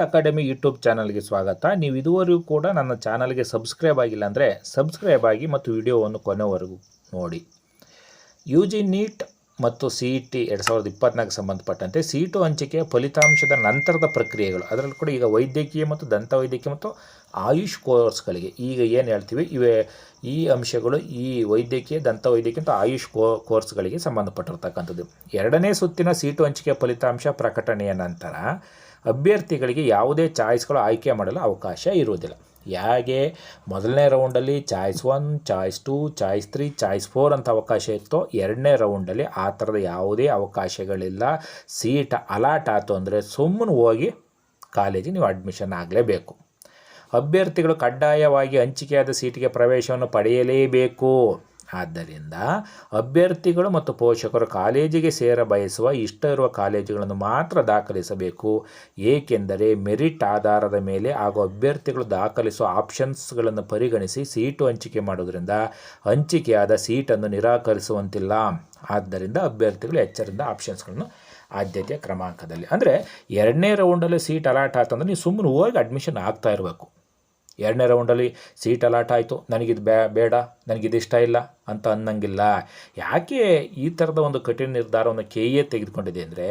Academy YouTube ಚಾನಲ್ಗೆ ಸ್ವಾಗತ. ನೀವು ಇದುವರೆಗೂ ಕೂಡ ನನ್ನ ಚಾನಲ್ಗೆ ಸಬ್ಸ್ಕ್ರೈಬ್ ಆಗಿಲ್ಲ ಅಂದರೆ ಸಬ್ಸ್ಕ್ರೈಬ್ ಆಗಿ ಮತ್ತು ವಿಡಿಯೋವನ್ನು ಕೊನೆವರೆಗೂ ನೋಡಿ. ಯು ಜಿ ನೀಟ್ ಮತ್ತು ಸಿ ಇ ಟಿ 2024 ಸಂಬಂಧಪಟ್ಟಂತೆ ಸೀಟು ಹಂಚಿಕೆ ಫಲಿತಾಂಶದ ನಂತರದ ಪ್ರಕ್ರಿಯೆಗಳು, ಅದರಲ್ಲಿ ಕೂಡ ಈಗ ವೈದ್ಯಕೀಯ ಮತ್ತು ದಂತವೈದ್ಯಕೀಯ ಮತ್ತು ಆಯುಷ್ ಕೋರ್ಸ್ಗಳಿಗೆ ಈಗ ಏನು ಹೇಳ್ತೀವಿ ಈ ಅಂಶಗಳು ಈ ವೈದ್ಯಕೀಯ ದಂತವೈದ್ಯಕೀಯ ಮತ್ತು ಆಯುಷ್ ಕೋರ್ಸ್ಗಳಿಗೆ ಸಂಬಂಧಪಟ್ಟಿರ್ತಕ್ಕಂಥದ್ದು. ಎರಡನೇ ಸುತ್ತಿನ ಸೀಟು ಹಂಚಿಕೆ ಫಲಿತಾಂಶ ಪ್ರಕಟಣೆಯ ನಂತರ ಅಭ್ಯರ್ಥಿಗಳಿಗೆ ಯಾವುದೇ ಚಾಯ್ಸ್ಗಳು ಆಯ್ಕೆ ಮಾಡಲು ಅವಕಾಶ ಇರುವುದಿಲ್ಲ. ಹೇಗೆ ಮೊದಲನೇ ರೌಂಡಲ್ಲಿ ಚಾಯ್ಸ್ 1, ಚಾಯ್ಸ್ 2, ಚಾಯ್ಸ್ 3, ಚಾಯ್ಸ್ 4 ಅಂತ ಅವಕಾಶ ಇತ್ತು, ಎರಡನೇ ರೌಂಡಲ್ಲಿ ಆ ಥರದ ಯಾವುದೇ ಅವಕಾಶಗಳಿಲ್ಲ. ಸೀಟ್ ಅಲಾಟ್ ಆಯಿತು ಅಂದರೆ ಸುಮ್ಮನೆ ಹೋಗಿ ಕಾಲೇಜಿಗೆ ನೀವು ಅಡ್ಮಿಷನ್ ಆಗಲೇಬೇಕು. ಅಭ್ಯರ್ಥಿಗಳು ಕಡ್ಡಾಯವಾಗಿ ಹಂಚಿಕೆಯಾದ ಸೀಟಿಗೆ ಪ್ರವೇಶವನ್ನು ಪಡೆಯಲೇಬೇಕು. ಆದ್ದರಿಂದ ಅಭ್ಯರ್ಥಿಗಳು ಮತ್ತು ಪೋಷಕರು ಕಾಲೇಜಿಗೆ ಸೇರ ಬಯಸುವ ಇಷ್ಟ ಇರುವ ಕಾಲೇಜುಗಳನ್ನು ಮಾತ್ರ ದಾಖಲಿಸಬೇಕು. ಏಕೆಂದರೆ ಮೆರಿಟ್ ಆಧಾರದ ಮೇಲೆ ಹಾಗೂ ಅಭ್ಯರ್ಥಿಗಳು ದಾಖಲಿಸುವ ಆಪ್ಷನ್ಸ್ಗಳನ್ನು ಪರಿಗಣಿಸಿ ಸೀಟು ಹಂಚಿಕೆ ಮಾಡೋದ್ರಿಂದ ಹಂಚಿಕೆಯಾದ ಸೀಟನ್ನು ನಿರಾಕರಿಸುವಂತಿಲ್ಲ. ಆದ್ದರಿಂದ ಅಭ್ಯರ್ಥಿಗಳು ಎಚ್ಚರಿಂದ ಆಪ್ಷನ್ಸ್ಗಳನ್ನು ಆದ್ಯತೆಯ ಕ್ರಮಾಂಕದಲ್ಲಿ, ಅಂದರೆ ಎರಡನೇ ರೌಂಡಲ್ಲಿ ಸೀಟ್ ಅಲಾಟ್ ಆಯ್ತಂದ್ರೆ ನೀವು ಸುಮ್ಮನೆ ಹೋಗಿ ಅಡ್ಮಿಷನ್ ಆಗ್ತಾ ಇರಬೇಕು. ಎರಡನೇ ರೌಂಡಲ್ಲಿ ಸೀಟ್ ಅಲಾಟ್ ಆಯಿತು, ನನಗಿದು ಬೇಡ, ನನಗಿದು ಇಷ್ಟ ಇಲ್ಲ ಅಂತ ಅನ್ನಂಗಿಲ್ಲ. ಯಾಕೆ ಈ ಥರದ ಒಂದು ಕಠಿಣ ನಿರ್ಧಾರವನ್ನು ಕೆ ಎ ತೆಗೆದುಕೊಂಡಿದೆ ಅಂದರೆ,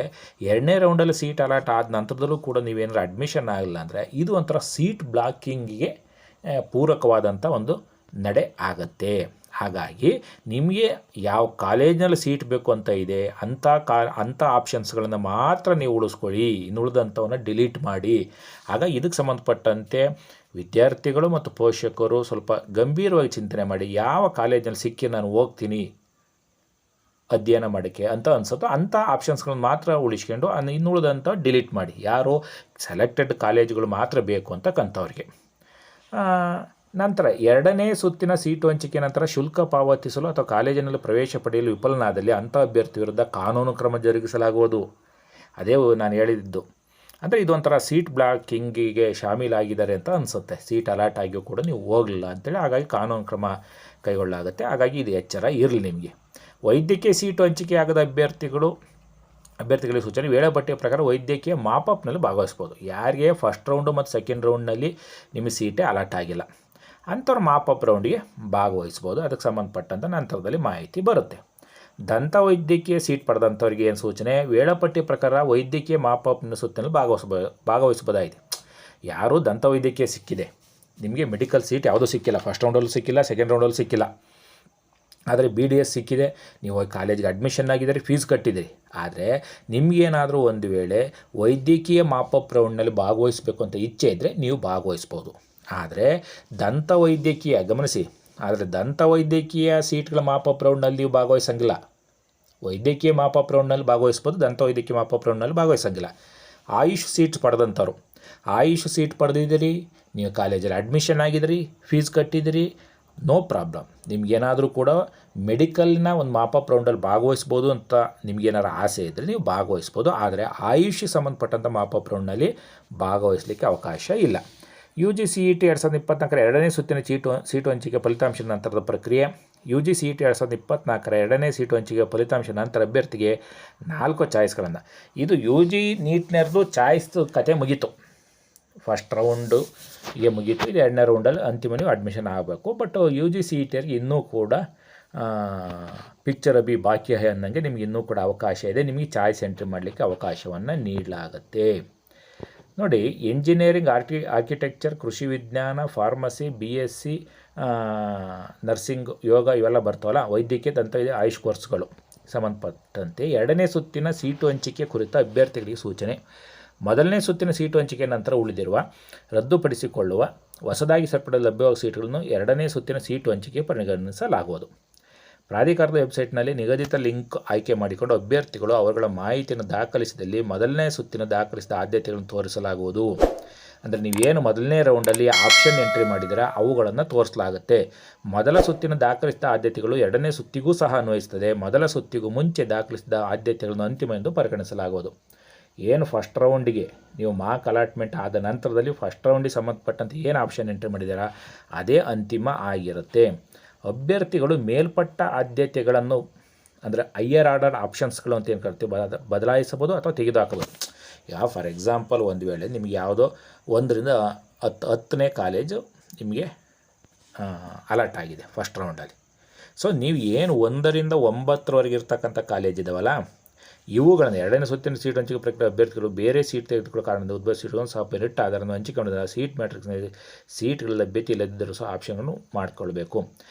ಎರಡನೇ ರೌಂಡಲ್ಲಿ ಸೀಟ್ ಅಲಾಟ್ ಆದ ನಂತರದಲ್ಲೂ ಕೂಡ ನೀವೇನಾದ್ರು ಅಡ್ಮಿಷನ್ ಆಗಿಲ್ಲ ಅಂದರೆ ಇದು ಒಂಥರ ಸೀಟ್ ಬ್ಲಾಕಿಂಗಿಗೆ ಪೂರಕವಾದಂಥ ಒಂದು ನಡೆ ಆಗತ್ತೆ. ಹಾಗಾಗಿ ನಿಮಗೆ ಯಾವ ಕಾಲೇಜಿನಲ್ಲಿ ಸೀಟ್ ಬೇಕು ಅಂತ ಇದೆ ಅಂಥ ಆಪ್ಷನ್ಸ್ಗಳನ್ನು ಮಾತ್ರ ನೀವು ಉಳಿಸ್ಕೊಳ್ಳಿ, ಇನ್ನುಳಿದಂಥವನ್ನು ಡಿಲೀಟ್ ಮಾಡಿ. ಆಗ ಇದಕ್ಕೆ ಸಂಬಂಧಪಟ್ಟಂತೆ ವಿದ್ಯಾರ್ಥಿಗಳು ಮತ್ತು ಪೋಷಕರು ಸ್ವಲ್ಪ ಗಂಭೀರವಾಗಿ ಚಿಂತನೆ ಮಾಡಿ, ಯಾವ ಕಾಲೇಜಿನಲ್ಲಿ ಸಿಕ್ಕಿ ನಾನು ಹೋಗ್ತೀನಿ ಅಧ್ಯಯನ ಮಾಡೋಕ್ಕೆ ಅಂತ ಅನಿಸುತ್ತೋ ಅಂಥ ಆಪ್ಷನ್ಸ್ಗಳನ್ನು ಮಾತ್ರ ಉಳಿಸ್ಕೊಂಡು ಇನ್ನುಳಿದಂಥ ಡಿಲೀಟ್ ಮಾಡಿ. ಯಾರು ಸೆಲೆಕ್ಟೆಡ್ ಕಾಲೇಜುಗಳು ಮಾತ್ರ ಬೇಕು ಅಂತಕ್ಕಂಥವ್ರಿಗೆ. ನಂತರ ಎರಡನೇ ಸುತ್ತಿನ ಸೀಟು ಹಂಚಿಕೆ ನಂತರ ಶುಲ್ಕ ಪಾವತಿಸಲು ಅಥವಾ ಕಾಲೇಜಿನಲ್ಲಿ ಪ್ರವೇಶ ಪಡೆಯಲು ವಿಫಲನಾದಲ್ಲಿ ಅಂಥ ಅಭ್ಯರ್ಥಿ ವಿರುದ್ಧ ಕಾನೂನು ಕ್ರಮ ಜರುಗಿಸಲಾಗುವುದು. ಅದೇ ನಾನು ಹೇಳಿದ್ದು. ಅಂದರೆ ಇದೊಂಥರ ಸೀಟ್ ಬ್ಲಾಕಿಂಗಿಗೆ ಶಾಮೀಲಾಗಿದ್ದಾರೆ ಅಂತ ಅನಿಸುತ್ತೆ. ಸೀಟ್ ಅಲಾಟ್ ಆಗಿಯೂ ಕೂಡ ನೀವು ಹೋಗಲಿಲ್ಲ ಅಂತೇಳಿ, ಹಾಗಾಗಿ ಕಾನೂನು ಕ್ರಮ ಕೈಗೊಳ್ಳಲಾಗುತ್ತೆ. ಹಾಗಾಗಿ ಇದು ಎಚ್ಚರ ಇರಲಿ ನಿಮಗೆ. ವೈದ್ಯಕೀಯ ಸೀಟು ಹಂಚಿಕೆ ಆಗದ ಅಭ್ಯರ್ಥಿಗಳಿಗೆ ಸೂಚನೆ, ವೇಳಾಪಟ್ಟಿಯ ಪ್ರಕಾರ ವೈದ್ಯಕೀಯ ಮಾಪಪ್ನಲ್ಲಿ ಭಾಗವಹಿಸ್ಬೋದು. ಯಾರಿಗೆ ಫಸ್ಟ್ ರೌಂಡು ಮತ್ತು ಸೆಕೆಂಡ್ ರೌಂಡ್ನಲ್ಲಿ ನಿಮಗೆ ಸೀಟೇ ಅಲಾಟ್ ಆಗಿಲ್ಲ ಅಂಥವ್ರು ಮಾಪಪ್ ರೌಂಡಿಗೆ ಭಾಗವಹಿಸ್ಬೋದು. ಅದಕ್ಕೆ ಸಂಬಂಧಪಟ್ಟಂಥ ನಂತರದಲ್ಲಿ ಮಾಹಿತಿ ಬರುತ್ತೆ. ದಂತವೈದ್ಯಕೀಯ ಸೀಟ್ ಪಡೆದಂಥವ್ರಿಗೆ ಏನು ಸೂಚನೆ, ವೇಳಾಪಟ್ಟಿ ಪ್ರಕಾರ ವೈದ್ಯಕೀಯ ಮಾಪಪ್ನ ಸುತ್ತಿನಲ್ಲಿ ಭಾಗವಹಿಸ್ಬೋದಾಗಿದೆ. ಯಾರು ದಂತವೈದ್ಯಕೀಯ ಸಿಕ್ಕಿದೆ, ನಿಮಗೆ ಮೆಡಿಕಲ್ ಸೀಟ್ ಯಾವುದೂ ಸಿಕ್ಕಿಲ್ಲ, ಫಸ್ಟ್ ರೌಂಡಲ್ಲೂ ಸಿಕ್ಕಿಲ್ಲ, ಸೆಕೆಂಡ್ ರೌಂಡಲ್ಲೂ ಸಿಕ್ಕಿಲ್ಲ, ಆದರೆ BDS ಸಿಕ್ಕಿದೆ, ನೀವು ಕಾಲೇಜಿಗೆ ಅಡ್ಮಿಷನ್ ಆಗಿದ್ದೀರಿ, ಫೀಸ್ ಕಟ್ಟಿದ್ದೀರಿ. ಆದರೆ ನಿಮಗೇನಾದರೂ ಒಂದು ವೇಳೆ ವೈದ್ಯಕೀಯ ಮಾಪಪ್ ರೌಂಡ್ನಲ್ಲಿ ಭಾಗವಹಿಸಬೇಕು ಅಂತ ಇಚ್ಛೆ ಇದ್ದರೆ ನೀವು ಭಾಗವಹಿಸ್ಬೋದು. ಆದರೆ ದಂತವೈದ್ಯಕೀಯ ಗಮನಿಸಿ, ಆದರೆ ದಂತವೈದ್ಯಕೀಯ ಸೀಟ್ಗಳ ಮಾಪಪ್ ರೌಂಡ್ನಲ್ಲಿ ನೀವು ಭಾಗವಹಿಸಂಗಿಲ್ಲ. ವೈದ್ಯಕೀಯ ಮಾಪಪ್ ರೌಂಡ್ನಲ್ಲಿ ಭಾಗವಹಿಸ್ಬೋದು, ದಂತವೈದ್ಯಕೀಯ ಮಾಪಪ್ ರೌಂಡ್ನಲ್ಲಿ ಭಾಗವಹಿಸಂಗಿಲ್ಲ. ಆಯುಷ್ ಸೀಟ್ ಪಡೆದಂಥವ್ರು, ಆಯುಷ್ ಸೀಟ್ ಪಡೆದಿದ್ದೀರಿ, ನೀವು ಕಾಲೇಜಲ್ಲಿ ಅಡ್ಮಿಷನ್ ಆಗಿದ್ದೀರಿ, ಫೀಸ್ ಕಟ್ಟಿದ್ದೀರಿ, ನೋ ಪ್ರಾಬ್ಲಮ್. ನಿಮಗೇನಾದರೂ ಕೂಡ ಮೆಡಿಕಲ್ನ ಒಂದು ಮಾಪಪ್ ರೌಂಡಲ್ಲಿ ಭಾಗವಹಿಸ್ಬೋದು ಅಂತ ನಿಮಗೇನಾದ್ರು ಆಸೆ ಇದ್ದರೆ ನೀವು ಭಾಗವಹಿಸ್ಬೋದು. ಆದರೆ ಆಯುಷ್ ಸಂಬಂಧಪಟ್ಟಂಥ ಮಾಪಪ್ ರೌಂಡ್ನಲ್ಲಿ ಭಾಗವಹಿಸಲಿಕ್ಕೆ ಅವಕಾಶ ಇಲ್ಲ. UG CET 2024 ಎರಡನೇ ಸುತ್ತಿನ ಸೀಟು ಹಂಚಿಕೆ ಫಲಿತಾಂಶದ ನಂತರದ ಪ್ರಕ್ರಿಯೆ. UG CET 2024 ಎರಡನೇ ಸೀಟು ಹಂಚಿಕೆ ಫಲಿತಾಂಶದ ನಂತರ ಅಭ್ಯರ್ಥಿಗೆ 4 ಚಾಯ್ಸ್ಗಳನ್ನು, ಇದು UG ನೀಟ್ನರ್ದು ಚಾಯ್ಸ್ ಕತೆ ಮುಗೀತು. ಫಸ್ಟ್ ರೌಂಡಿಗೆ ಮುಗೀತು, ಇದು ಎರಡನೇ ರೌಂಡಲ್ಲಿ ಅಂತಿಮ ನೀವು ಅಡ್ಮಿಷನ್ ಆಗಬೇಕು. ಬಟ್ UG CET ಇನ್ನೂ ಕೂಡ ಪಿಕ್ಚರ್ ಅಭಿ ಬಾಕಿ ಹೈ ಅನ್ನಂಗೆ ನಿಮ್ಗೆ ಇನ್ನೂ ಕೂಡ ಅವಕಾಶ ಇದೆ. ನಿಮಗೆ ಚಾಯ್ಸ್ ಎಂಟ್ರಿ ಮಾಡಲಿಕ್ಕೆ ಅವಕಾಶವನ್ನು ನೀಡಲಾಗುತ್ತೆ. ನೋಡಿ, ಇಂಜಿನಿಯರಿಂಗ್, ಆರ್ಕಿಟೆಕ್ಚರ್, ಕೃಷಿ ವಿಜ್ಞಾನ, ಫಾರ್ಮಸಿ, BSc, ನರ್ಸಿಂಗ್, ಯೋಗ ಇವೆಲ್ಲ ಬರ್ತಾವಲ್ಲ, ವೈದ್ಯಕೀಯ, ದಂತವೈದ್ಯ, ಆಯುಷ್ ಕೋರ್ಸ್ಗಳು ಸಂಬಂಧಪಟ್ಟಂತೆ ಎರಡನೇ ಸುತ್ತಿನ ಸೀಟು ಹಂಚಿಕೆ ಕುರಿತ ಅಭ್ಯರ್ಥಿಗಳಿಗೆ ಸೂಚನೆ. ಮೊದಲನೇ ಸುತ್ತಿನ ಸೀಟು ಹಂಚಿಕೆ ನಂತರ ಉಳಿದಿರುವ, ರದ್ದುಪಡಿಸಿಕೊಳ್ಳುವ, ಹೊಸದಾಗಿ ಸೇರ್ಪಡೆಯಲ್ಲಿ ಲಭ್ಯವಾಗುವ ಸೀಟುಗಳನ್ನು ಎರಡನೇ ಸುತ್ತಿನ ಸೀಟು ಹಂಚಿಕೆ ಪರಿಗಣಿಸಲಾಗುವುದು. ಪ್ರಾಧಿಕಾರದ ವೆಬ್ಸೈಟ್ನಲ್ಲಿ ನಿಗದಿತ ಲಿಂಕ್ ಆಯ್ಕೆ ಮಾಡಿಕೊಂಡು ಅಭ್ಯರ್ಥಿಗಳು ಅವರುಗಳ ಮಾಹಿತಿಯನ್ನು ದಾಖಲಿಸಿದಲ್ಲಿ ಮೊದಲನೇ ಸುತ್ತಿನ ದಾಖಲಿಸಿದ ಆದ್ಯತೆಗಳನ್ನು ತೋರಿಸಲಾಗುವುದು. ಅಂದರೆ ನೀವೇನು ಮೊದಲನೇ ರೌಂಡಲ್ಲಿ ಆಪ್ಷನ್ ಎಂಟ್ರಿ ಮಾಡಿದ್ದೀರಾ ಅವುಗಳನ್ನು ತೋರಿಸಲಾಗುತ್ತೆ. ಮೊದಲ ಸುತ್ತಿನ ದಾಖಲಿಸಿದ ಆದ್ಯತೆಗಳು ಎರಡನೇ ಸುತ್ತಿಗೂ ಸಹ ಅನ್ವಯಿಸುತ್ತದೆ. ಮೊದಲ ಸುತ್ತಿಗೂ ಮುಂಚೆ ದಾಖಲಿಸಿದ ಆದ್ಯತೆಗಳನ್ನು ಅಂತಿಮ ಎಂದು ಪರಿಗಣಿಸಲಾಗುವುದು. ಏನು ಫಸ್ಟ್ ರೌಂಡಿಗೆ ನೀವು ಮಾರ್ಕ್ ಅಲಾಟ್ಮೆಂಟ್ ಆದ ನಂತರದಲ್ಲಿ ಫಸ್ಟ್ ರೌಂಡಿಗೆ ಸಂಬಂಧಪಟ್ಟಂತೆ ಏನು ಆಪ್ಷನ್ ಎಂಟ್ರಿ ಮಾಡಿದ್ದೀರಾ ಅದೇ ಅಂತಿಮ ಆಗಿರುತ್ತೆ. ಅಭ್ಯರ್ಥಿಗಳು ಮೇಲ್ಪಟ್ಟ ಆದ್ಯತೆಗಳನ್ನು ಅಂದರೆ ಹೈಯರ್ ಆರ್ಡರ್ ಆಪ್ಷನ್ಸ್ಗಳು ಅಂತ ಏನು ಕರಿತೀವಿ ಬದಲಾಯಿಸಬಹುದು ಅಥವಾ ತೆಗೆದುಹಾಕಬಹುದು. ಫಾರ್ ಎಕ್ಸಾಂಪಲ್ ಒಂದು ವೇಳೆ ನಿಮಗೆ ಯಾವುದೋ 1ರಿಂದ 10ನೇ ಕಾಲೇಜು ನಿಮಗೆ ಅಲರ್ಟ್ ಆಗಿದೆ ಫಸ್ಟ್ ರೌಂಡಲ್ಲಿ. ಸೊ ನೀವು ಏನು 1ರಿಂದ 9ರವರೆಗೆ ಇರ್ತಕ್ಕಂಥ ಕಾಲೇಜ್ ಇದ್ದಾವಲ್ಲ, ಇವುಗಳನ್ನು 2ನೇ ಸುತ್ತಿನ ಸೀಟ್ ಹಂಚಿಕೆ ಪ್ರಕ್ರಿಯೆ ಅಭ್ಯರ್ಥಿಗಳು ಬೇರೆ ಸೀಟ್ ತೆಗೆದುಕೊಳ್ಳೋ ಕಾರಣದಿಂದ ಉದ್ಭವಿಸಿರುವುದು ಸಹ ಮೆರಿಟ್ ಆಧಾರವನ್ನು ಹಂಚಿಕೊಂಡಿದ್ದ ಸೀಟ್ ಮ್ಯಾಟ್ರಿಕ್ಸ್ನಲ್ಲಿ ಸೀಟ್ಗಳ ಲಭ್ಯತೆ ಇಲ್ಲದಿದ್ದರೂ ಸಹ ಆಪ್ಷನ್ಗಳನ್ನು ಮಾಡಿಕೊಳ್ಬೇಕು.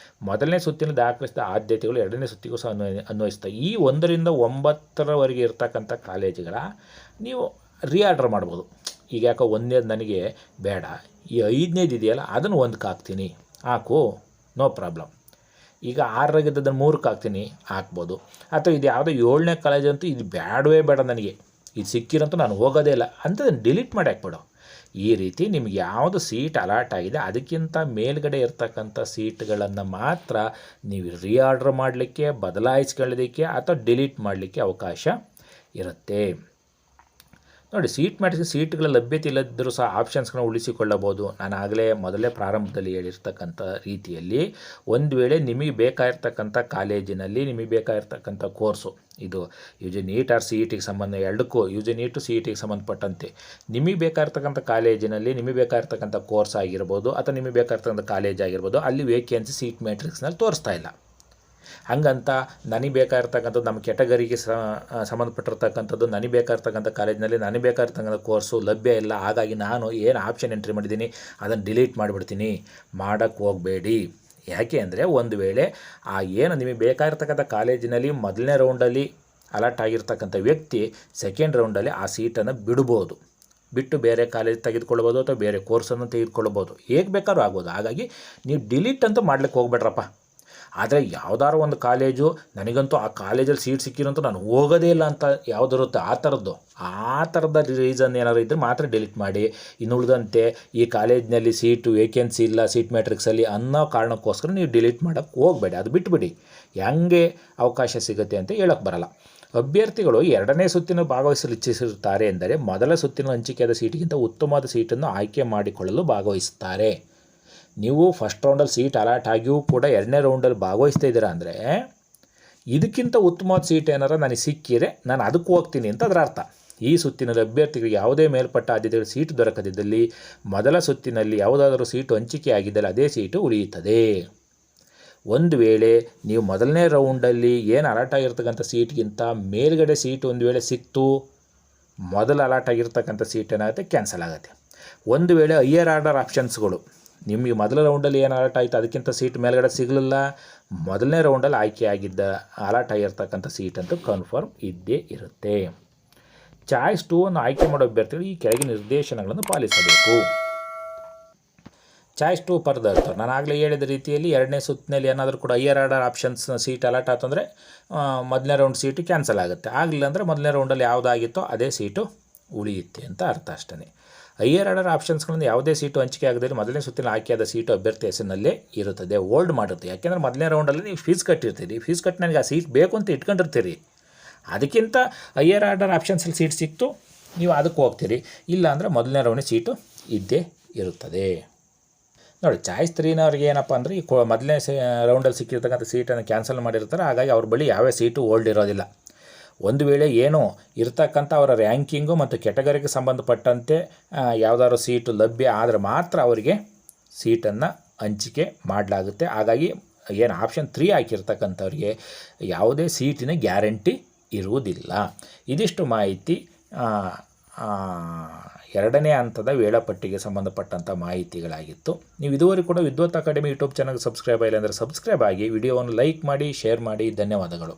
ಮೊದಲನೇ ಸುತ್ತಿನ ದಾಖಲಿಸಿದ ಆದ್ಯತೆಗಳು 2ನೇ ಸುತ್ತಿಗೂ ಸಹ ಅನ್ವಯಿಸ್ತವೆ. ಈ 1ರಿಂದ 9ರವರೆಗೆ ಇರ್ತಕ್ಕಂಥ ಕಾಲೇಜುಗಳ ನೀವು ರೀಆರ್ಡರ್ ಮಾಡ್ಬೋದು. ಈಗ ಯಾಕೋ 1ನೇದು ನನಗೆ ಬೇಡ, ಈ 5ನೇದು ಇದೆಯಲ್ಲ ಅದನ್ನು 1ಕ್ಕೆ ಹಾಕ್ತೀನಿ, ಹಾಕು, ನೋ ಪ್ರಾಬ್ಲಮ್. ಈಗ 6ರಾಗಿದ್ದದನ್ನು 3ಕ್ಕೆ ಹಾಕ್ತೀನಿ, ಹಾಕ್ಬೋದು. ಅಥವಾ ಇದು ಯಾವುದೋ 7ನೇ ಕಾಲೇಜ್ ಅಂತೂ ಇದು ಬೇಡವೇ ಬೇಡ, ನನಗೆ ಇದು ಸಿಕ್ಕಿರಂತೂ ನಾನು ಹೋಗೋದೇ ಇಲ್ಲ ಅಂತದನ್ನು ಡಿಲೀಟ್ ಮಾಡಿ ಹಾಕ್ಬಿಡು. ಈ ರೀತಿ ನಿಮ್ಗೆ ಯಾವುದು ಸೀಟ್ ಅಲಾಟ್ ಆಗಿದೆ ಅದಕ್ಕಿಂತ ಮೇಲ್ಗಡೆ ಇರ್ತಕ್ಕಂಥ ಸೀಟ್ಗಳನ್ನು ಮಾತ್ರ ನೀವು ರೀಆರ್ಡರ್ ಮಾಡಲಿಕ್ಕೆ, ಬದಲಾಯಿಸ್ಕೊಳ್ಳೋದಕ್ಕೆ ಅಥವಾ ಡಿಲೀಟ್ ಮಾಡಲಿಕ್ಕೆ ಅವಕಾಶ ಇರುತ್ತೆ. ನೋಡಿ, ಸೀಟ್ ಮ್ಯಾಟ್ರಿಕ್ಸ್ ಸೀಟ್ಗಳ ಲಭ್ಯತೆ ಇಲ್ಲದಿದ್ದರೂ ಸಹ ಆಪ್ಷನ್ಸ್ಗಳನ್ನ ಉಳಿಸಿಕೊಳ್ಳಬಹುದು. ನಾನು ಆಗಲೇ ಮೊದಲೇ ಪ್ರಾರಂಭದಲ್ಲಿ ಹೇಳಿರ್ತಕ್ಕಂಥ ರೀತಿಯಲ್ಲಿ ಒಂದು ವೇಳೆ ನಿಮಗೆ ಬೇಕಾಗಿರ್ತಕ್ಕಂಥ ಕಾಲೇಜಿನಲ್ಲಿ ನಿಮಗೆ ಬೇಕಾಗಿರ್ತಕ್ಕಂಥ ಕೋರ್ಸು, ಇದು UG NEET ಆರ್ CET ಸಂಬಂಧ ಎರಡಕ್ಕೂ UG NEET CET ಸಂಬಂಧಪಟ್ಟಂತೆ ನಿಮಗೆ ಬೇಕಾಗಿರ್ತಕ್ಕಂಥ ಕಾಲೇಜಿನಲ್ಲಿ ನಿಮಗೆ ಬೇಕಾಗಿರ್ತಕ್ಕಂಥ ಕೋರ್ಸ್ ಆಗಿರ್ಬೋದು ಅಥವಾ ನಿಮಗೆ ಬೇಕಾಗಿರ್ತಕ್ಕಂಥ ಕಾಲೇಜ್ ಆಗಿರ್ಬೋದು, ಅಲ್ಲಿ ವೇಕೆನ್ಸಿ ಸೀಟ್ ಮ್ಯಾಟ್ರಿಕ್ಸ್ನಲ್ಲಿ ತೋರಿಸ್ತಾ ಇಲ್ಲ. ಹಂಗಂತ ನನಗೆ ಬೇಕಾಗಿರ್ತಕ್ಕಂಥದ್ದು ನಮ್ಮ ಕೆಟಗರಿಗೆ ಸಂಬಂಧಪಟ್ಟಿರ್ತಕ್ಕಂಥದ್ದು ನನಗೆ ಬೇಕಾಗಿರ್ತಕ್ಕಂಥ ಕಾಲೇಜಿನಲ್ಲಿ ನನಗೆ ಬೇಕಾಗಿರ್ತಕ್ಕಂಥ ಕೋರ್ಸು ಲಭ್ಯ ಇಲ್ಲ, ಹಾಗಾಗಿ ನಾನು ಏನು ಆಪ್ಷನ್ ಎಂಟ್ರಿ ಮಾಡಿದ್ದೀನಿ ಅದನ್ನು ಡಿಲೀಟ್ ಮಾಡಿಬಿಡ್ತೀನಿ. ಮಾಡೋಕ್ಕೆ ಹೋಗಬೇಡಿ. ಯಾಕೆ ಅಂದರೆ ಒಂದು ವೇಳೆ ಏನು ನಿಮಗೆ ಬೇಕಾಗಿರ್ತಕ್ಕಂಥ ಕಾಲೇಜಿನಲ್ಲಿ ಮೊದಲನೇ ರೌಂಡಲ್ಲಿ ಅಲರ್ಟ್ ಆಗಿರ್ತಕ್ಕಂಥ ವ್ಯಕ್ತಿ ಸೆಕೆಂಡ್ ರೌಂಡಲ್ಲಿ ಆ ಸೀಟನ್ನು ಬಿಟ್ಟು ಬೇರೆ ಕಾಲೇಜ್ ತೆಗೆದುಕೊಳ್ಬೋದು ಅಥವಾ ಬೇರೆ ಕೋರ್ಸನ್ನು ತೆಗೆದುಕೊಳ್ಬೋದು, ಹೇಗೆ ಬೇಕಾದ್ರೂ ಆಗ್ಬೋದು. ಹಾಗಾಗಿ ನೀವು ಡಿಲೀಟ್ ಅಂತೂ ಮಾಡ್ಲಿಕ್ಕೆ ಹೋಗ್ಬೇಡ್ರಪ್ಪ. ಆದರೆ ಯಾವುದಾದ್ರು ಒಂದು ಕಾಲೇಜು ನನಗಂತೂ ಆ ಕಾಲೇಜಲ್ಲಿ ಸೀಟ್ ಸಿಕ್ಕಿರಂತೂ ನಾನು ಹೋಗೋದೇ ಇಲ್ಲ ಅಂತ ಯಾವುದಿರುತ್ತೆ ಆ ಥರದ ರೀಸನ್ ಏನಾದ್ರು ಇದ್ದರೆ ಮಾತ್ರ ಡಿಲೀಟ್ ಮಾಡಿ. ಇನ್ನು ಉಳಿದಂತೆ ಈ ಕಾಲೇಜಿನಲ್ಲಿ ಸೀಟು ವೇಕೆನ್ಸಿ ಇಲ್ಲ ಸೀಟ್ ಮ್ಯಾಟ್ರಿಕ್ಸಲ್ಲಿ ಅನ್ನೋ ಕಾರಣಕ್ಕೋಸ್ಕರ ನೀವು ಡಿಲೀಟ್ ಮಾಡೋಕ್ಕೆ ಹೋಗಬೇಡಿ, ಅದು ಬಿಟ್ಟುಬಿಡಿ. ಹೆಂಗೆ ಅವಕಾಶ ಸಿಗುತ್ತೆ ಅಂತ ಹೇಳೋಕ್ಕೆ ಬರಲ್ಲ. ಅಭ್ಯರ್ಥಿಗಳು 2ನೇ ಸುತ್ತಿನ ಭಾಗವಹಿಸಲು ಇಚ್ಛಿಸಿರುತ್ತಾರೆ ಎಂದರೆ ಮೊದಲ ಸುತ್ತಿನ ಹಂಚಿಕೆಯಾದ ಸೀಟಿಗಿಂತ ಉತ್ತಮವಾದ ಸೀಟನ್ನು ಆಯ್ಕೆ ಮಾಡಿಕೊಳ್ಳಲು ಭಾಗವಹಿಸುತ್ತಾರೆ. ನೀವು ಫಸ್ಟ್ ರೌಂಡಲ್ಲಿ ಸೀಟ್ ಅಲಾಟ್ ಆಗಿಯೂ ಕೂಡ 2ನೇ ರೌಂಡಲ್ಲಿ ಭಾಗವಹಿಸ್ತಾ ಇದ್ದೀರಾ ಅಂದರೆ ಇದಕ್ಕಿಂತ ಉತ್ತಮವಾದ ಸೀಟ್ ಏನಾರ ನನಗೆ ಸಿಕ್ಕಿದರೆ ನಾನು ಅದಕ್ಕೆ ಹೋಗ್ತೀನಿ ಅಂತ ಅದರ ಅರ್ಥ. ಈ ಸುತ್ತಿನಲ್ಲಿ ಅಭ್ಯರ್ಥಿಗಳಿಗೆ ಯಾವುದೇ ಮೇಲ್ಪಟ್ಟ ಆದ್ಯತೆಗಳ ಸೀಟು ದೊರಕದಿದ್ದಲ್ಲಿ ಮೊದಲ ಸುತ್ತಿನಲ್ಲಿ ಯಾವುದಾದರೂ ಸೀಟು ಹಂಚಿಕೆ ಆಗಿದ್ದಲ್ಲಿ ಅದೇ ಸೀಟು ಉಳಿಯುತ್ತದೆ. ಒಂದು ವೇಳೆ ನೀವು ಮೊದಲನೇ ರೌಂಡಲ್ಲಿ ಏನು ಅಲಾಟ್ ಆಗಿರ್ತಕ್ಕಂಥ ಸೀಟ್ಗಿಂತ ಮೇಲ್ಗಡೆ ಸೀಟ್ ಒಂದು ವೇಳೆ ಸಿಕ್ತು, ಮೊದಲು ಅಲಾಟ್ ಆಗಿರ್ತಕ್ಕಂಥ ಸೀಟ್ ಏನಾಗುತ್ತೆ, ಕ್ಯಾನ್ಸಲ್ ಆಗುತ್ತೆ. ಒಂದು ವೇಳೆ ಹೈಯರ್ ಆರ್ಡರ್ ಆಪ್ಷನ್ಸ್ಗಳು ನಿಮಗೆ ಮೊದಲ ರೌಂಡಲ್ಲಿ ಏನು ಅಲಾಟ್ ಆಯಿತು ಅದಕ್ಕಿಂತ ಸೀಟ್ ಮೇಲ್ಗಡೆ ಸಿಗಲಿಲ್ಲ, ಮೊದಲನೇ ರೌಂಡಲ್ಲಿ ಆಯ್ಕೆಯಾಗಿದ್ದ ಅಲಾಟ್ ಆಗಿರ್ತಕ್ಕಂಥ ಸೀಟಂತೂ ಕನ್ಫರ್ಮ್ ಇದ್ದೇ ಇರುತ್ತೆ. ಚಾಯ್ಸ್ 2 ಅನ್ನು ಆಯ್ಕೆ ಮಾಡೋ ಅಭ್ಯರ್ಥಿಗಳು ಈ ಕೆಳಗಿನ ನಿರ್ದೇಶನಗಳನ್ನು ಪಾಲಿಸಬೇಕು. Choice 2 further. ನಾನು ಆಗಲೇ ಹೇಳಿದ ರೀತಿಯಲ್ಲಿ 2ನೇ ಸುತ್ತಿನಲ್ಲಿ ಏನಾದರೂ ಕೂಡ higher order options seat allot ಆತಂದರೆ ಮೊದಲನೇ ರೌಂಡ್ ಸೀಟು ಕ್ಯಾನ್ಸಲ್ ಆಗುತ್ತೆ. ಆಗಲಿಲ್ಲ ಅಂದರೆ ಮೊದಲನೇ ರೌಂಡಲ್ಲಿ ಯಾವುದಾಗಿತ್ತೋ ಅದೇ ಸೀಟು ಉಳಿಯುತ್ತೆ ಅಂತ ಅರ್ಥ ಅಷ್ಟೇ. ಹೈಯರ್ ಆರ್ಡರ್ ಆಪ್ಷನ್ಸ್ಗಳಿಂದ ಯಾವುದೇ ಸೀಟು ಹಂಚಿಕೆ ಆಗದಲ್ಲಿ ಮೊದಲನೇ ಸುತ್ತಿನ ಆಯ್ಕೆಯಾದ ಸೀಟು ಅಭ್ಯರ್ಥಿ ಹೆಸರಿನಲ್ಲೇ ಇರುತ್ತದೆ, ಹೋಲ್ಡ್ ಮಾಡುತ್ತೆ. ಯಾಕೆಂದರೆ ಮೊದಲನೇ ರೌಂಡಲ್ಲಿ ನೀವು ಫೀಸ್ ಕಟ್ಟಿರ್ತೀರಿ, ಫೀಸ್ ಕಟ್ಟಿ ನನಗೆ ಆ ಸೀಟ್ ಬೇಕು ಅಂತ ಇಟ್ಕೊಂಡಿರ್ತೀರಿ. ಅದಕ್ಕಿಂತ ಹೈಯರ್ ಆರ್ಡರ್ ಆಪ್ಷನ್ಸಲ್ಲಿ ಸೀಟ್ ಸಿಕ್ತು ನೀವು ಅದಕ್ಕೆ ಹೋಗ್ತೀರಿ, ಇಲ್ಲ ಅಂದರೆ ಮೊದಲನೇ ರೌಂಡಿನ ಸೀಟು ಇದ್ದೇ ಇರುತ್ತದೆ. ನೋಡಿ, ಚಾಯ್ಸ್ 3ನವ್ರಿಗೆ ಏನಪ್ಪ ಅಂದರೆ ಈ ಮೊದಲನೇ ರೌಂಡಲ್ಲಿ ಸಿಕ್ಕಿರ್ತಕ್ಕಂಥ ಸೀಟನ್ನು ಕ್ಯಾನ್ಸಲ್ ಮಾಡಿರ್ತಾರೆ, ಹಾಗಾಗಿ ಅವ್ರ ಬಳಿ ಯಾವ ಸೀಟು ಹೋಲ್ಡ್ ಇರೋದಿಲ್ಲ. ಒಂದು ವೇಳೆ ಏನು ಇರ್ತಕ್ಕಂಥ ಅವರ ರ್ಯಾಂಕಿಂಗು ಮತ್ತು ಕೆಟಗರಿಗೆ ಸಂಬಂಧಪಟ್ಟಂತೆ ಯಾವುದಾದ್ರು ಸೀಟು ಲಭ್ಯ ಆದರೆ ಮಾತ್ರ ಅವರಿಗೆ ಸೀಟನ್ನು ಹಂಚಿಕೆ ಮಾಡಲಾಗುತ್ತೆ. ಹಾಗಾಗಿ ಏನು ಆಪ್ಷನ್ 3 ಹಾಕಿರ್ತಕ್ಕಂಥವ್ರಿಗೆ ಯಾವುದೇ ಸೀಟಿನ ಗ್ಯಾರಂಟಿ ಇರುವುದಿಲ್ಲ. ಇದಿಷ್ಟು ಮಾಹಿತಿ 2ನೇ ಹಂತದ ವೇಳಾಪಟ್ಟಿಗೆ ಸಂಬಂಧಪಟ್ಟಂಥ ಮಾಹಿತಿಗಳಾಗಿತ್ತು. ನೀವು ಇದುವರೆಗೂ ಕೂಡ ವಿದ್ವತ್ ಅಕಾಡೆಮಿ ಯೂಟ್ಯೂಬ್ ಚಾನಲ್ಗೆ ಸಬ್ಸ್ಕ್ರೈಬ್ ಆಗಿಲ್ಲ ಅಂದರೆ ಸಬ್ಸ್ಕ್ರೈಬ್ ಆಗಿ, ವಿಡಿಯೋವನ್ನು ಲೈಕ್ ಮಾಡಿ, ಶೇರ್ ಮಾಡಿ. ಧನ್ಯವಾದಗಳು.